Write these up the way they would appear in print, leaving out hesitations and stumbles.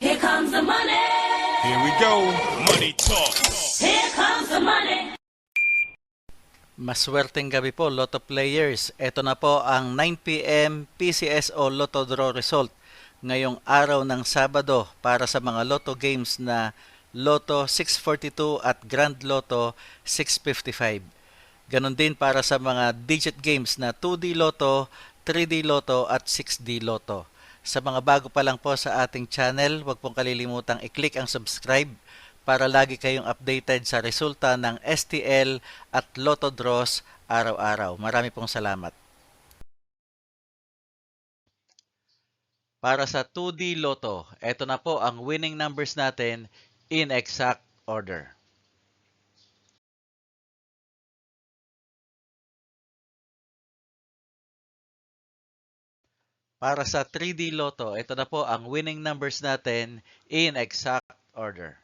Here comes the money. Here we go. Money talk. Here comes the money. Maswerteng gabi po, Lotto players. Ito na po ang 9 p.m. PCSO Lotto Draw result ngayong araw ng Sabado para sa mga Lotto games na Lotto 642 at Grand Lotto 655. Ganon din para sa mga digit games na 2D Lotto, 3D Lotto at 6D Lotto. Sa mga bago pa lang po sa ating channel, huwag pong kalilimutang i-click ang subscribe para lagi kayong updated sa resulta ng STL at Lotto Draws araw-araw. Marami pong salamat. Para sa 2D Lotto, ito na po ang winning numbers natin in exact order. Para sa 3D Lotto, ito na po ang winning numbers natin in exact order.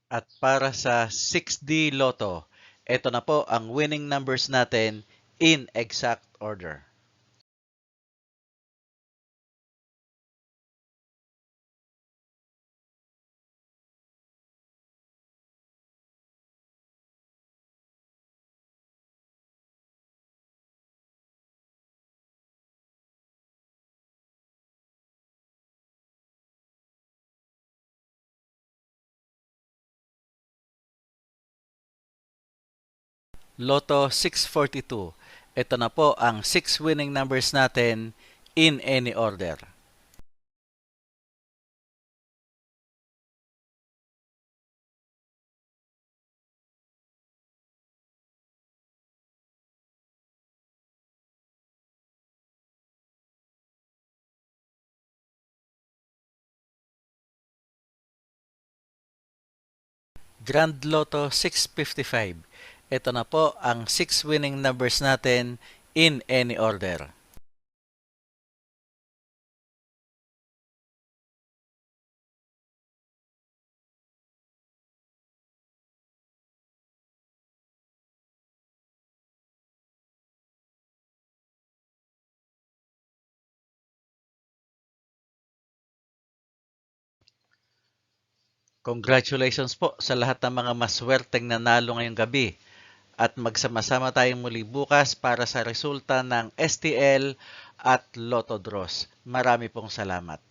At para sa 6D Lotto, ito na po ang winning numbers natin in exact order. Lotto 642. Ito na po ang 6 winning numbers natin in any order. Grand Lotto 655. Ito na po ang 6 winning numbers natin in any order. Congratulations po sa lahat ng mga maswerteng nanalo ngayong gabi. At magsama-sama tayong muli bukas para sa resulta ng STL at Lotto Draws. Marami pong salamat.